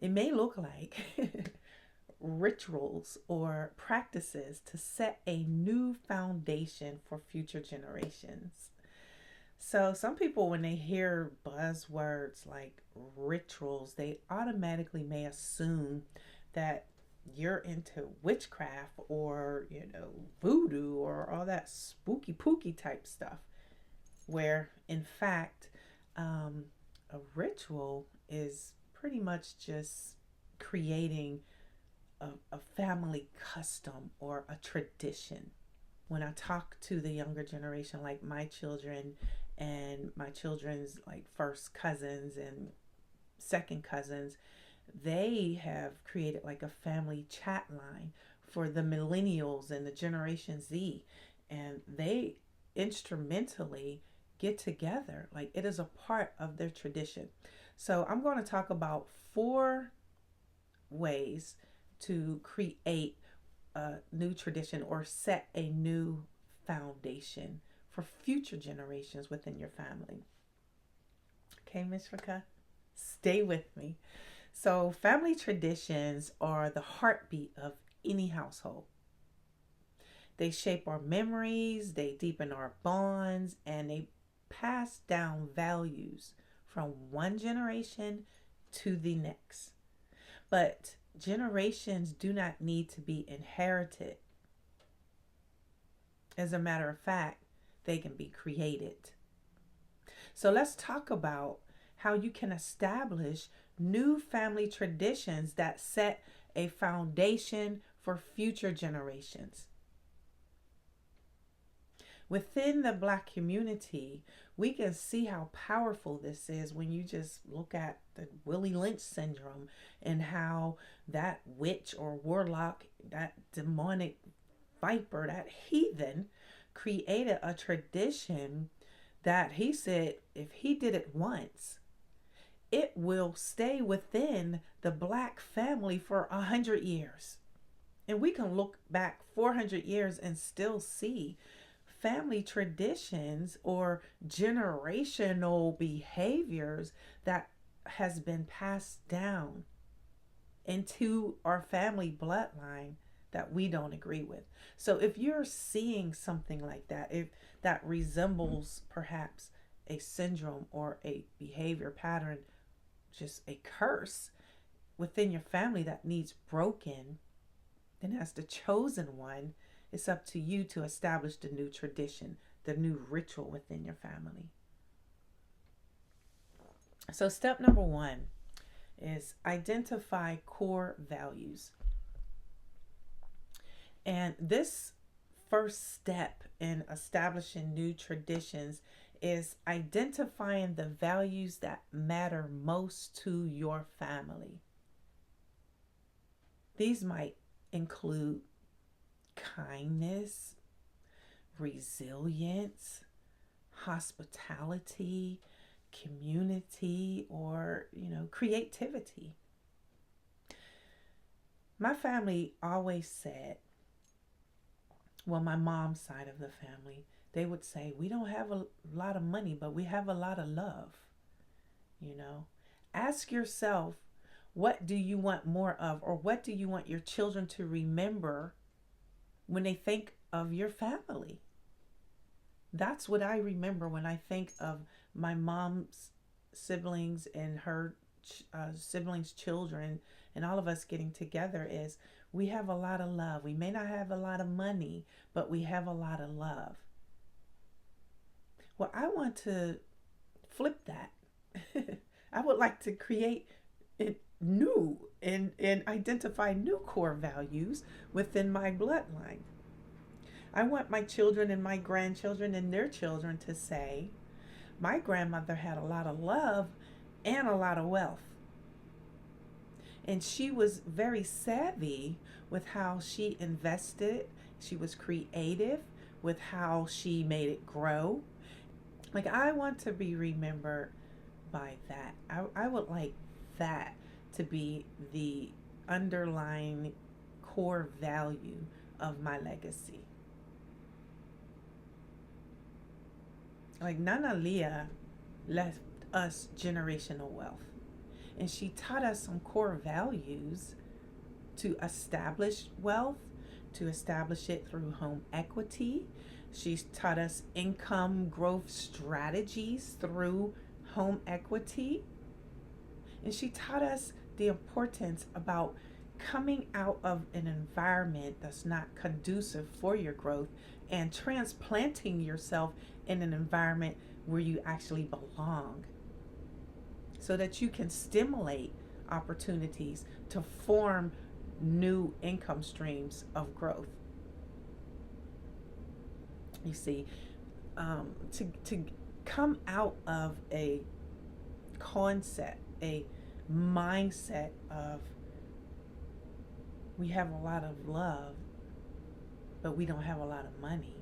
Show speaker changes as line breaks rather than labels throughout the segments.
It may look like rituals or practices to set a new foundation for future generations. So, some people, when they hear buzzwords like rituals, they automatically may assume that you're into witchcraft or, voodoo or all that spooky pooky type stuff. Where, in fact, um, a ritual is pretty much just creating a family custom or a tradition. When I talk to the younger generation, like my children and my children's like first cousins and second cousins, they have created like a family chat line for the millennials and the Generation Z, and they instrumentally get together. Like it is a part of their tradition. So I'm going to talk about four ways to create a new tradition or set a new foundation for future generations within your family. Okay, Miss Rika, stay with me. So, family traditions are the heartbeat of any household. They shape our memories, they deepen our bonds, and they pass down values from one generation to the next. But generations do not need to be inherited. As a matter of fact, they can be created. So let's talk about how you can establish new family traditions that set a foundation for future generations. Within the Black community, we can see how powerful this is when you just look at the Willie Lynch syndrome and how that witch or warlock, that demonic viper, that heathen, created a tradition that he said if he did it once, it will stay within the Black family for 100 years. And we can look back 400 years and still see family traditions or generational behaviors that has been passed down into our family bloodline that we don't agree with. So if you're seeing something like that, if that resembles perhaps a syndrome or a behavior pattern, just a curse within your family that needs broken, then as the chosen one, it's up to you to establish the new tradition, the new ritual within your family. So step number one is identify core values. And this first step in establishing new traditions is identifying the values that matter most to your family. These might include kindness, resilience, hospitality, community, or, creativity. My family always said, well, my mom's side of the family, they would say, we don't have a lot of money, but we have a lot of love. Ask yourself, what do you want more of, or what do you want your children to remember when they think of your family? That's what I remember when I think of my mom's siblings and her siblings' children, and all of us getting together, is we have a lot of love. We may not have a lot of money, but we have a lot of love. Well, I want to flip that. I would like to create it new and identify new core values within my bloodline. I want my children and my grandchildren and their children to say, my grandmother had a lot of love and a lot of wealth. And she was very savvy with how she invested. She was creative with how she made it grow. Like, I want to be remembered by that. I would like that to be the underlying core value of my legacy. Like Nana Leah left us generational wealth. And she taught us some core values to establish wealth, to establish it through home equity. She's taught us income growth strategies through home equity. And she taught us the importance about coming out of an environment that's not conducive for your growth and transplanting yourself in an environment where you actually belong, so that you can stimulate opportunities to form new income streams of growth. You see, to come out of a concept, a mindset of we have a lot of love, but we don't have a lot of money.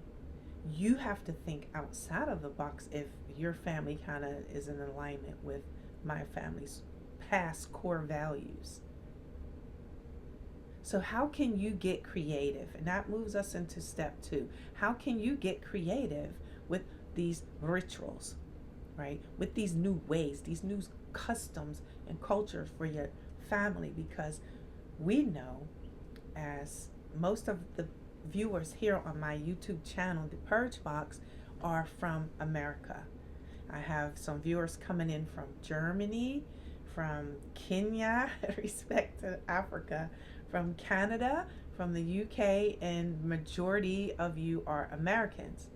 You have to think outside of the box if your family kind of is in alignment with my family's past core values. So how can you get creative? And that moves us into step 2. How can you get creative with these rituals, right? With these new ways, these new customs and cultures for your family? Because we know, as most of the viewers here on my YouTube channel, the Purge Box, are from America. I have some viewers coming in from Germany, from Kenya, respect to Africa, from Canada, from the UK, and majority of you are Americans.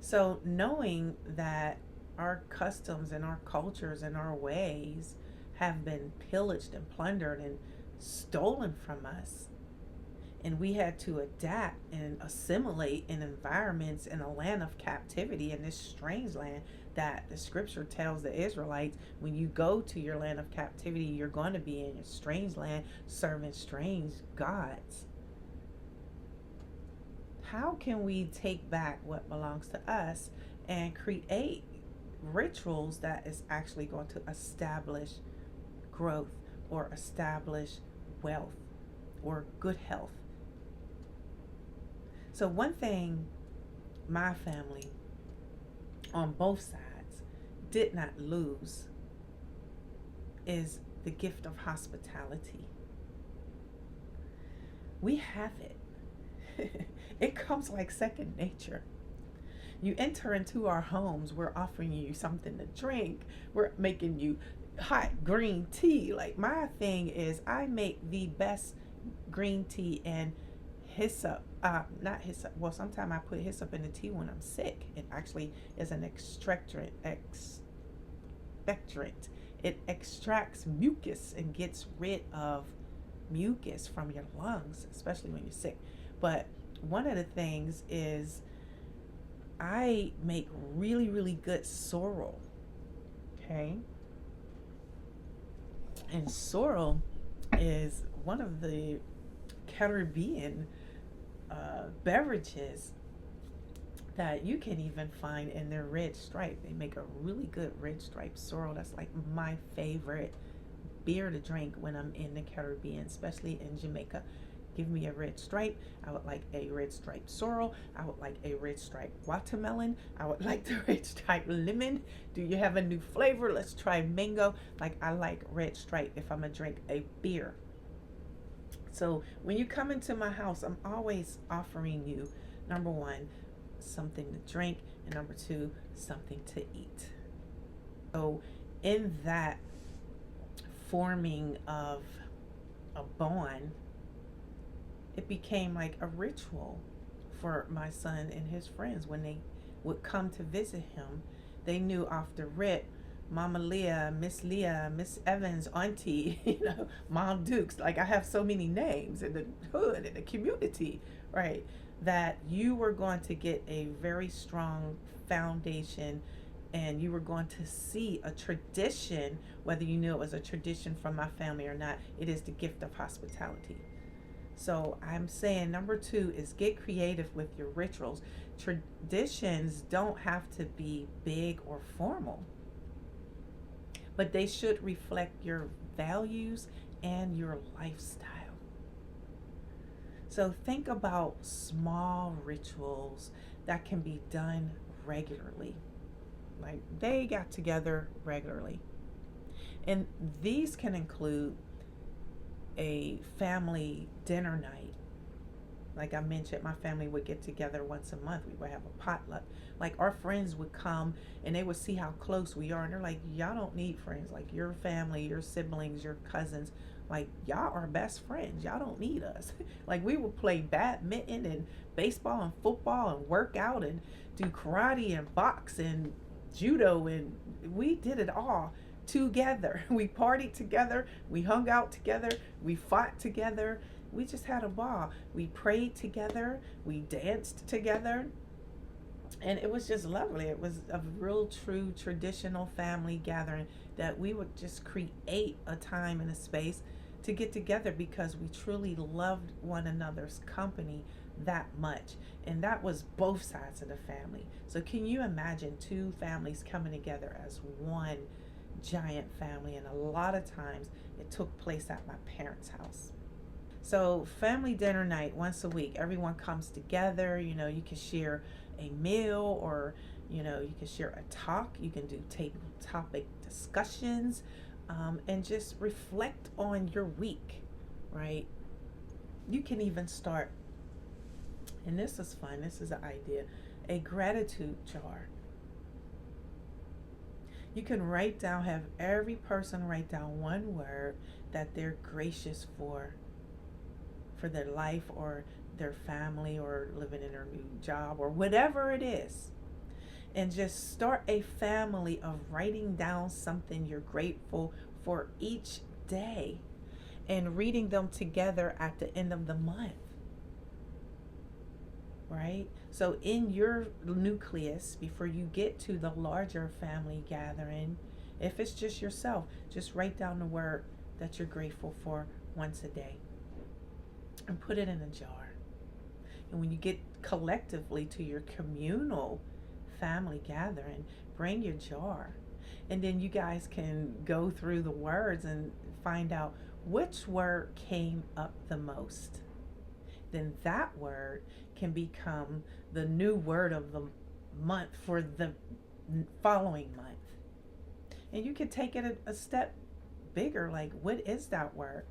So knowing that our customs and our cultures and our ways have been pillaged and plundered and stolen from us, and we had to adapt and assimilate in environments in a land of captivity, in this strange land that the scripture tells the Israelites, when you go to your land of captivity, you're going to be in a strange land serving strange gods. How can we take back what belongs to us and create rituals that is actually going to establish growth or establish wealth or good health? So one thing my family on both sides did not lose is the gift of hospitality. We have it. It comes like second nature. You enter into our homes, we're offering you something to drink. We're making you hot green tea. Like, my thing is, I make the best green tea and hyssop. Not hyssop. Well, sometimes I put hyssop in the tea when I'm sick. It actually is an expectorant. It extracts mucus and gets rid of mucus from your lungs, especially when you're sick. But one of the things is I make really, really good sorrel. Okay. And sorrel is one of the Caribbean beverages that you can even find in their red stripe. They make a really good red stripe sorrel. That's like my favorite beer to drink when I'm in the Caribbean, especially in Jamaica. Give me a red stripe. I would like a red stripe sorrel. I would like a red stripe watermelon. I would like the red stripe lemon. Do you have a new flavor? Let's try mango. Like, I like red stripe if I'm gonna drink a beer. So when you come into my house, I'm always offering you, number 1, something to drink, and number 2, something to eat. So in that forming of a bond, it became like a ritual for my son and his friends. When they would come to visit him, they knew off the rip, Mama Leah, Miss Evans, Auntie, Mom Dukes. Like, I have so many names in the hood, in the community, right? That you were going to get a very strong foundation, and you were going to see a tradition, whether you knew it was a tradition from my family or not. It is the gift of hospitality. So I'm saying number 2 is get creative with your rituals. Traditions don't have to be big or formal, but they should reflect your values and your lifestyle. So think about small rituals that can be done regularly. Like, they got together regularly. And these can include a family dinner night. Like I mentioned, my family would get together once a month. We would have a potluck. Like our friends would come and they would see how close we are. And they're like, y'all don't need friends. Like your family, your siblings, your cousins, like y'all are best friends. Y'all don't need us. Like we would play badminton and baseball and football and work out and do karate and box and judo. And we did it all together. We partied together. We hung out together. We fought together. We just had a ball. We prayed together. We danced together. And it was just lovely. It was a real true traditional family gathering that we would just create a time and a space to get together because we truly loved one another's company that much. And that was both sides of the family. So can you imagine two families coming together as one giant family? And a lot of times it took place at my parents' house. So family dinner night once a week, everyone comes together. You can share a meal, or you can share a talk. You can do table topic discussions, and just reflect on your week, right? You can even start, and this is fun, this is an idea, a gratitude jar. You can have every person write down one word that they're gracious for their life or their family or living in their new job or whatever it is. And just start a family of writing down something you're grateful for each day and reading them together at the end of the month. Right? So in your nucleus, before you get to the larger family gathering, if it's just yourself, just write down the word that you're grateful for once a day and put it in a jar. And when you get collectively to your communal family gathering, bring your jar. And then you guys can go through the words and find out which word came up the most. Then that word can become the new word of the month for the following month. And you can take it a step bigger, like what is that word?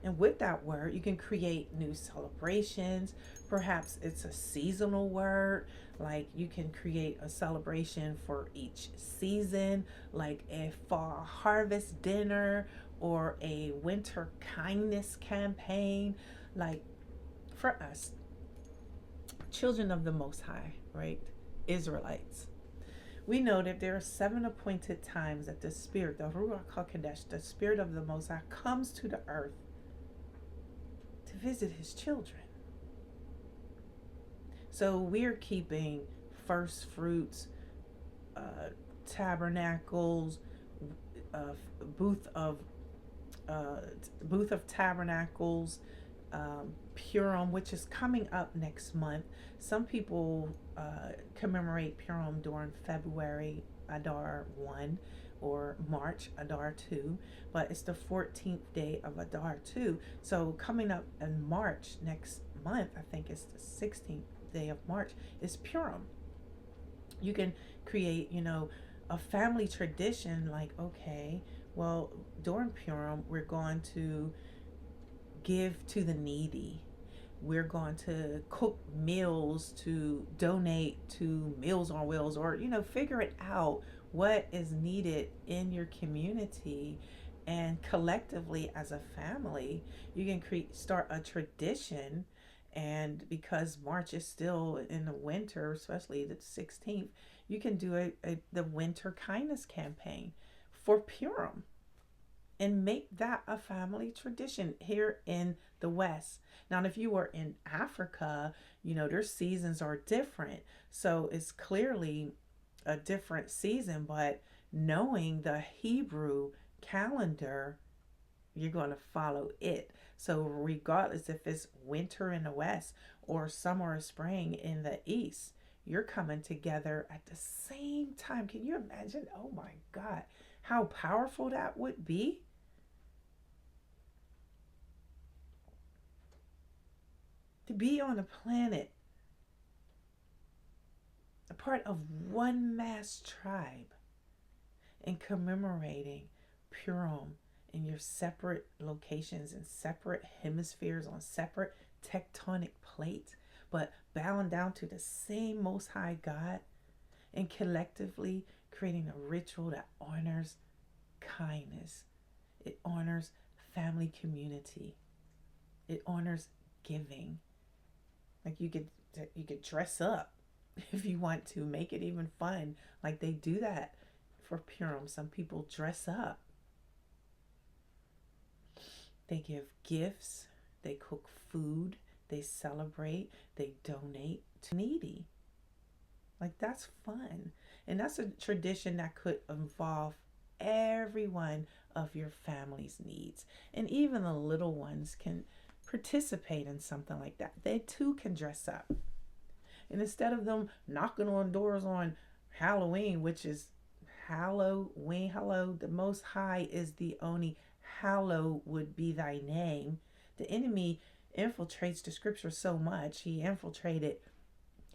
And with that word, you can create new celebrations. Perhaps it's a seasonal word, like you can create a celebration for each season, like a fall harvest dinner or a winter kindness campaign. Like for us, children of the Most High, right? Israelites. We know that there are 7 appointed times that the Spirit, the Ruach HaKodesh, the Spirit of the Most High, comes to the earth to visit his children. So we're keeping first fruits, tabernacles, booth of tabernacles, Purim, which is coming up next month. Some people commemorate Purim during February, Adar 1, or March, Adar 2, but it's the 14th day of Adar 2. So coming up in March next month, I think it's the 16th day of March, is Purim. You can create, a family tradition, like, okay, well, during Purim, we're going to give to the needy. We're going to cook meals to donate to Meals on Wheels, or, figure it out what is needed in your community. And collectively as a family, you can start a tradition. And because March is still in the winter, especially the 16th, you can do the winter kindness campaign for Purim and make that a family tradition here in the West. Now, if you were in Africa, their seasons are different. So it's clearly a different season, but knowing the Hebrew calendar, you're going to follow it. So regardless if it's winter in the West or summer or spring in the East, you're coming together at the same time. Can you imagine? Oh my God, how powerful that would be. To be on a planet, a part of one mass tribe, and commemorating Purim in your separate locations and separate hemispheres on separate tectonic plates, but bowing down to the same Most High God and collectively creating a ritual that honors kindness. It honors family community. It honors giving. Like you could dress up if you want to, make it even fun. Like they do that for Purim. Some people dress up. They give gifts. They cook food. They celebrate. They donate to needy. Like that's fun. And that's a tradition that could involve every one of your family's needs. And even the little ones can participate in something like that. They too can dress up. And instead of them knocking on doors on Halloween, which is Halloween, the Most High is the only, hallowed would be thy name. The enemy infiltrates the scripture so much. He infiltrated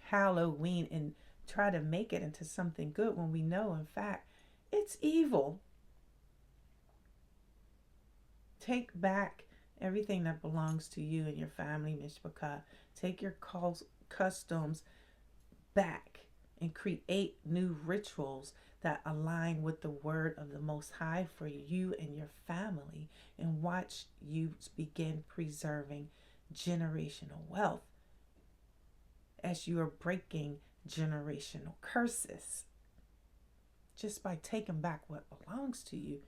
Halloween and tried to make it into something good when we know, in fact, it's evil. Take back everything that belongs to you and your family, Mishpachah. Take your customs back and create new rituals that align with the word of the Most High for you and your family, and watch you begin preserving generational wealth as you are breaking generational curses just by taking back what belongs to you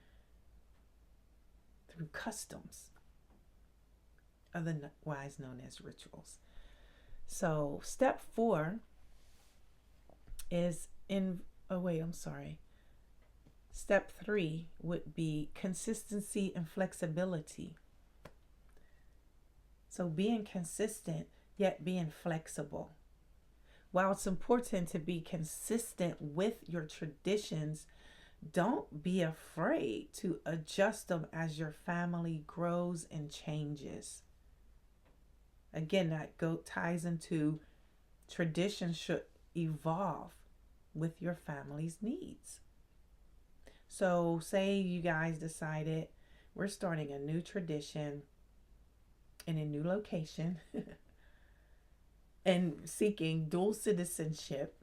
through customs, otherwise known as rituals. So step 4 is Step 3 would be consistency and flexibility. So being consistent, yet being flexible. While it's important to be consistent with your traditions, don't be afraid to adjust them as your family grows and changes. Again, that ties into tradition should evolve with your family's needs. So say you guys decided we're starting a new tradition in a new location and seeking dual citizenship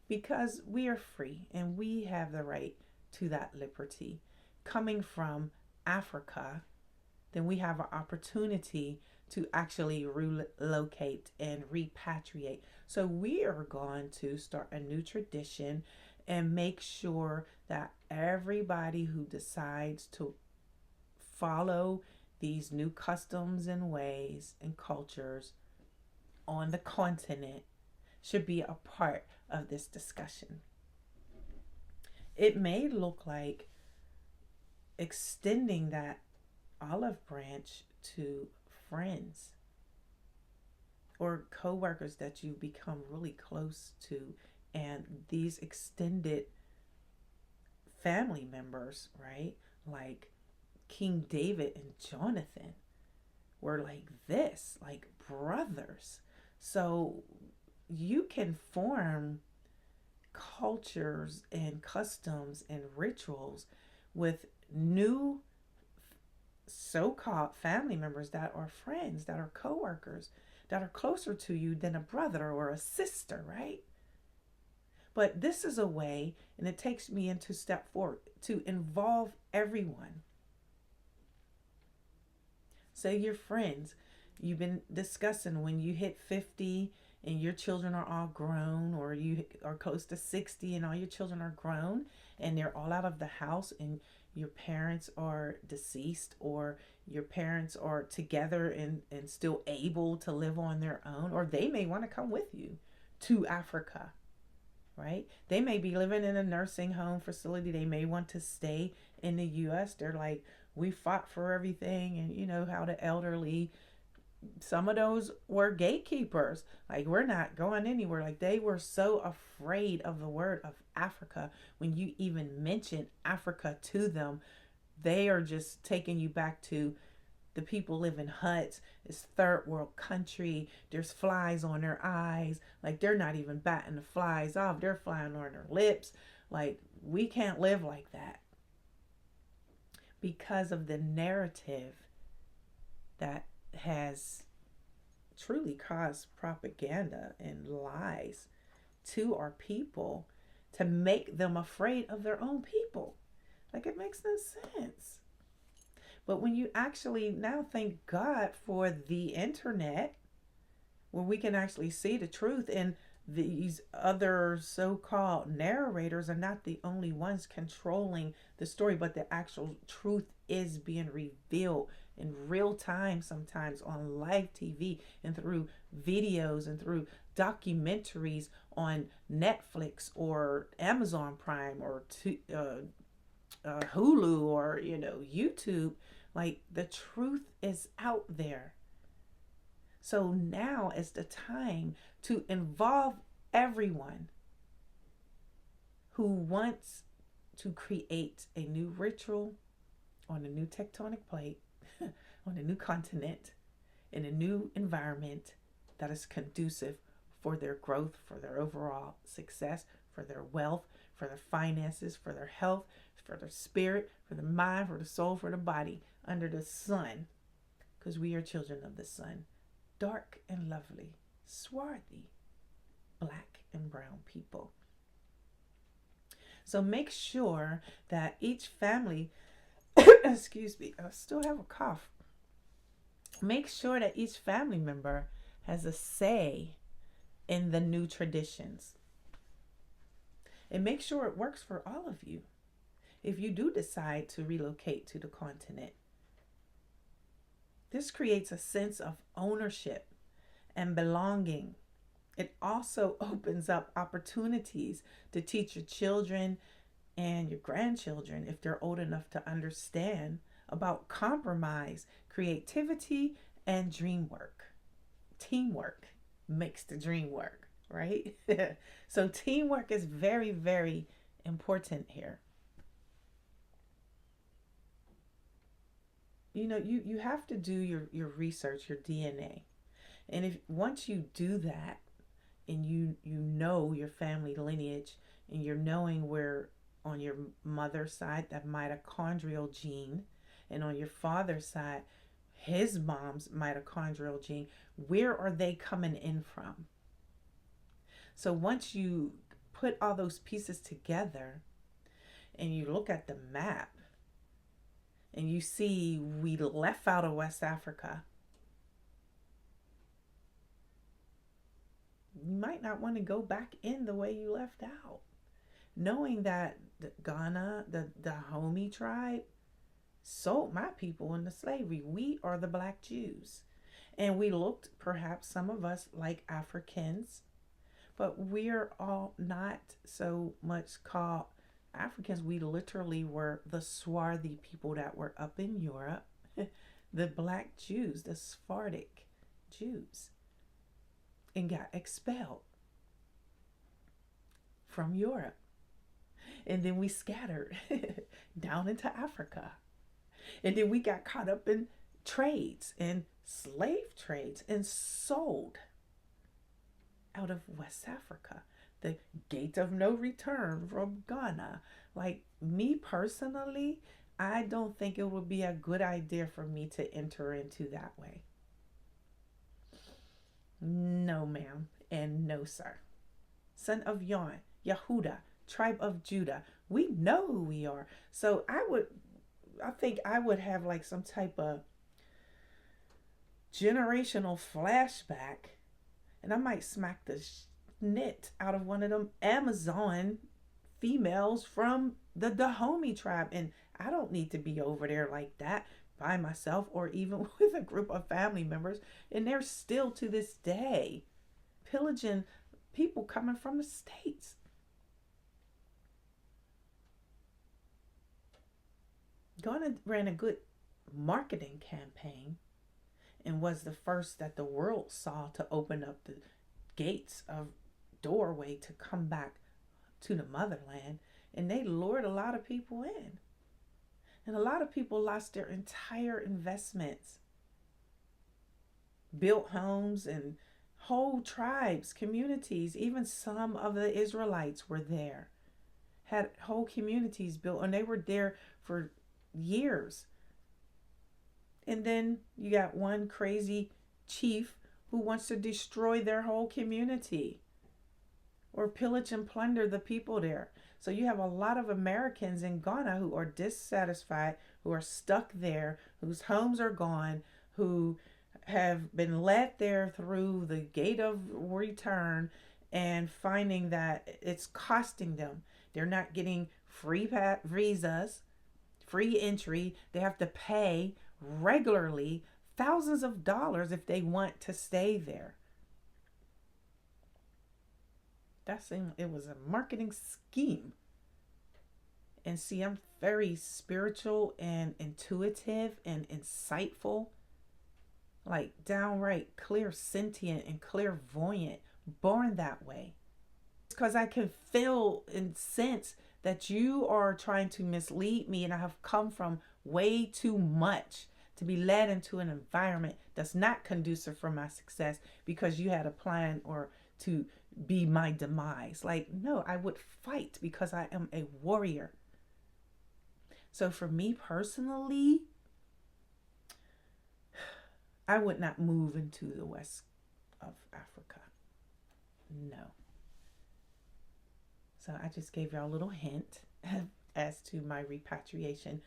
because we are free and we have the right to that liberty. Coming from Africa, then we have an opportunity to actually relocate and repatriate. So we are going to start a new tradition and make sure that everybody who decides to follow these new customs and ways and cultures on the continent should be a part of this discussion. It may look like extending that olive branch to friends or co-workers that you become really close to, and these extended family members, right? Like King David and Jonathan were like this, like brothers. So you can form cultures and customs and rituals with new so-called family members that are friends, that are co-workers, that are closer to you than a brother or a sister, right? But this is a way, and it takes me into step 4, to involve everyone. Say your friends, you've been discussing when you hit 50 and your children are all grown, or you are close to 60 and all your children are grown and they're all out of the house and your parents are deceased, or your parents are together and still able to live on their own, or they may want to come with you to Africa, right? They may be living in a nursing home facility. They may want to stay in the U.S. They're like, we fought for everything, and you know how the elderly, some of those were gatekeepers. Like, we're not going anywhere. Like, they were so afraid of the word of Africa. When you even mention Africa to them, they are just taking you back to the people live in huts. It's third world country. There's flies on their eyes. Like, they're not even batting the flies off. They're flying on their lips. Like, we can't live like that because of the narrative that has truly caused propaganda and lies to our people to make them afraid of their own people. Like, it makes no sense. But when you actually now thank God for the internet, where we can actually see the truth, and these other so-called narrators are not the only ones controlling the story, but the actual truth is being revealed in real time, sometimes on live TV and through videos and through documentaries on Netflix or Amazon Prime or Hulu or YouTube. Like, the truth is out there. So now is the time to involve everyone who wants to create a new ritual on a new tectonic plate, on a new continent, in a new environment that is conducive for their growth, for their overall success, for their wealth, for their finances, for their health, for their spirit, for the mind, for the soul, for the body, under the sun, because we are children of the sun. Dark and lovely, swarthy, black and brown people. So make sure that each family, excuse me, I still have a cough. Make sure that each family member has a say in the new traditions. And make sure it works for all of you. If you do decide to relocate to the continent, this creates a sense of ownership and belonging. It also opens up opportunities to teach your children and your grandchildren, if they're old enough to understand, about compromise, creativity, and dream work. Teamwork makes the dream work, right? So teamwork is very, very important here. You have to do your research, your DNA. And if once you do that, and you know your family lineage, and you're knowing where on your mother's side, that mitochondrial gene, and on your father's side, his mom's mitochondrial gene, where are they coming in from? So once you put all those pieces together and you look at the map, and you see we left out of West Africa, you might not want to go back in the way you left out. Knowing that Ghana, the Dahomey tribe, sold my people into slavery. We are the Black Jews. And we looked, perhaps some of us, like Africans, but we're all not so much called Africans. We literally were the swarthy people that were up in Europe, the Black Jews, the Sephardic Jews, and got expelled from Europe. And then we scattered down into Africa. And then we got caught up in trades and slave trades and sold out of West Africa. The gate of no return from Ghana. Like, me personally, I don't think it would be a good idea for me to enter into that way. No, ma'am, and no, sir. Son of Yon, Yehuda, tribe of Judah. We know who we are. So I think I would have like some type of generational flashback, and I might smack the knit out of one of them Amazon females from the Dahomey tribe. And I don't need to be over there like that by myself, or even with a group of family members. And they're still to this day pillaging people coming from the States. Ghana ran a good marketing campaign and was the first that the world saw to open up the gates of doorway to come back to the motherland, and they lured a lot of people in, and a lot of people lost their entire investments, built homes and whole tribes, communities. Even some of the Israelites were there, had whole communities built, and they were there for years. And then you got one crazy chief who wants to destroy their whole community or pillage and plunder the people there. So you have a lot of Americans in Ghana who are dissatisfied, who are stuck there, whose homes are gone, who have been led there through the gate of return and finding that it's costing them. They're not getting free visas, free entry. They have to pay regularly thousands of dollars if they want to stay there. It was a marketing scheme. And see, I'm very spiritual and intuitive and insightful, like downright clairsentient and clairvoyant, born that way. Because I can feel and sense that you are trying to mislead me, and I have come from way too much to be led into an environment that's not conducive for my success because you had a plan or to be my demise. Like, no, I would fight because I am a warrior. So for me personally, I would not move into the west of Africa. No. So I just gave y'all a little hint as to my repatriation,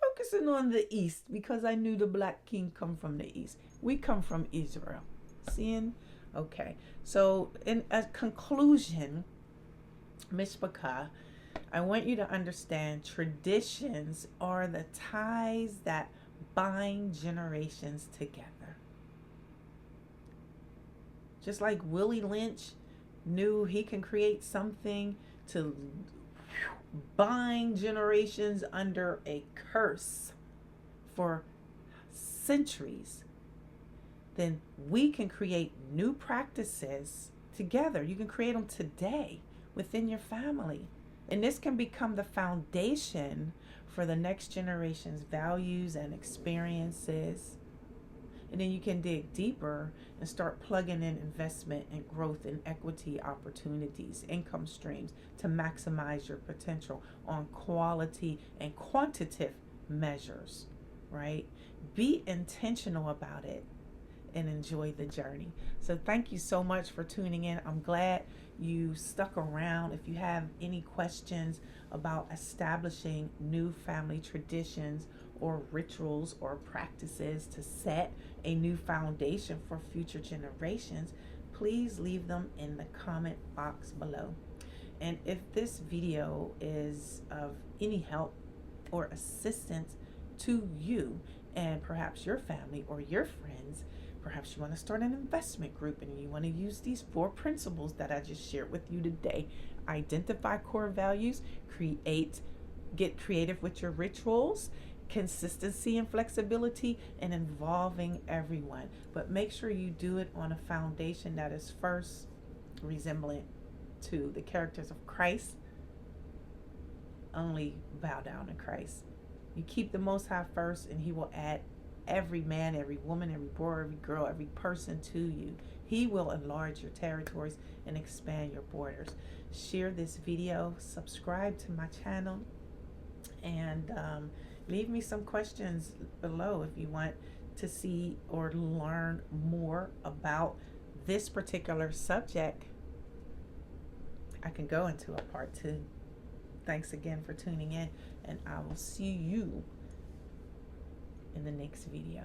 focusing on the east because I knew the Black King come from the east. We come from Israel. Seeing? Okay. So in a conclusion, Mishpachah, I want you to understand traditions are the ties that bind generations together. Just like Willie Lynch knew he can create something to bind generations under a curse for centuries, then we can create new practices together. You can create them today within your family. And this can become the foundation for the next generation's values and experiences. And then you can dig deeper and start plugging in investment and growth and equity opportunities, income streams to maximize your potential on quality and quantitative measures, right? Be intentional about it and enjoy the journey. So thank you so much for tuning in. I'm glad you stuck around. If you have any questions about establishing new family traditions or rituals or practices to set a new foundation for future generations, please leave them in the comment box below. And if this video is of any help or assistance to you and perhaps your family or your friends, perhaps you want to start an investment group and you want to use these 4 principles that I just shared with you today. Identify core values, get creative with your rituals, consistency and flexibility, and involving everyone. But make sure you do it on a foundation that is first resemblant to the characters of Christ. Only bow down to Christ. You keep the Most High first, and He will add every man, every woman, every boy, every girl, every person to you. He will enlarge your territories and expand your borders. Share this video, subscribe to my channel, and leave me some questions below if you want to see or learn more about this particular subject. I can go into a part 2. Thanks again for tuning in, and I will see you in the next video.